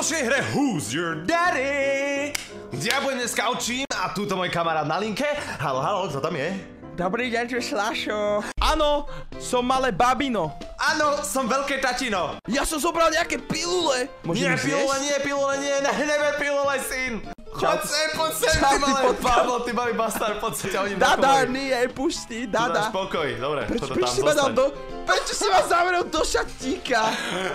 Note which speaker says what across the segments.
Speaker 1: ďalšej hre Who's Your Daddy? Ja budem dneska učím a túto môj kamarát na linke. Haló, kto tam je?
Speaker 2: Dobrý deň, Slašo. Áno, som malé babino.
Speaker 1: Áno, som veľké tatino.
Speaker 2: Ja som zobral nejaké pilule.
Speaker 1: Nie, pilule, neber pilule, syn. Poď sem, ty malé babo, ty malý bastard, poď sem, ťa hodím do
Speaker 2: Dada,
Speaker 1: kovoj.
Speaker 2: nie, pusti,
Speaker 1: Tu dáš
Speaker 2: Dada.
Speaker 1: pokoj, dobre, toto tam
Speaker 2: Prečo si ma dal
Speaker 1: zostaň.
Speaker 2: Prečo si ma zavrel do šatíka?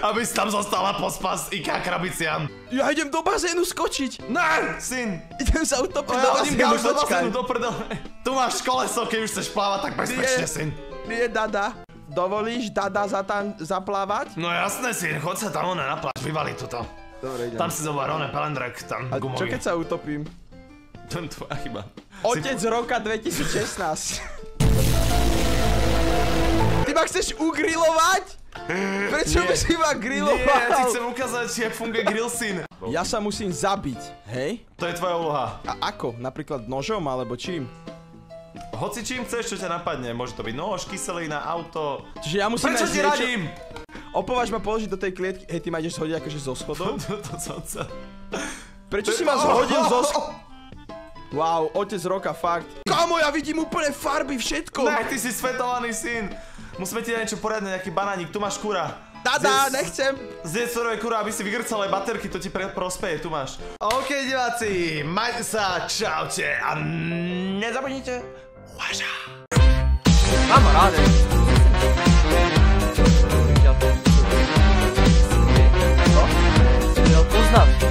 Speaker 1: Aby si tam zostala pospas IK krabiciam.
Speaker 2: Ja idem do bazénu skočiť.
Speaker 1: Ne, syn.
Speaker 2: Idem sa utopiť
Speaker 1: Ja
Speaker 2: do
Speaker 1: hodím
Speaker 2: bazénu,
Speaker 1: ťa už do
Speaker 2: počkaj.
Speaker 1: bazénu, do prdele. Tu máš koleso, keď už chceš plávať, tak bezpečne, syn.
Speaker 2: Nie, Dada. Dovolíš, Dada, zaplávať?
Speaker 1: No jasné, syn, chod sa tam na pláž, vyvali tuto.
Speaker 2: Dobre, idem.
Speaker 1: Tam si zobar, pelendrek, tam
Speaker 2: A čo
Speaker 1: gumový.
Speaker 2: keď sa utopím?
Speaker 1: To je tvoja chyba.
Speaker 2: Otec roka 2016. Ty ma chceš ugrilovať? Prečo by si ma griloval?
Speaker 1: Nie, ja ti chcem ukázať, jak funguje grill, syn.
Speaker 2: Ja sa musím zabiť, hej?
Speaker 1: To je tvoja úloha.
Speaker 2: A ako? Napríklad nožom alebo čím?
Speaker 1: Hoci čím chceš, čo ťa napadne. Môže to byť nož, kyselina, auto.
Speaker 2: Čiže ja musím
Speaker 1: Prečo
Speaker 2: nájsť
Speaker 1: ti
Speaker 2: niečo-
Speaker 1: radím?
Speaker 2: Opováž ma položiť do tej klietky. Hej, ty ma ideš zhodiť akože zo schodov?
Speaker 1: To som chcel.
Speaker 2: Prečo si ma zhodil zo schodov? Wow, otec roka, fakt. Kámo, ja vidím úplne farby, všetko.
Speaker 1: Ne, ty si svetovaný syn. Musíme ti dať niečo poriadne, nejaký banánik. Tu máš kura.
Speaker 2: Dada, nechcem.
Speaker 1: Zjedz surové kura, aby si vygrcal aj baterky, to ti prospeje, tu máš. OK, diváci, majte sa, čaute a nezabudnite. Uvaža.
Speaker 3: Kamaráde. Co? Měl poznat.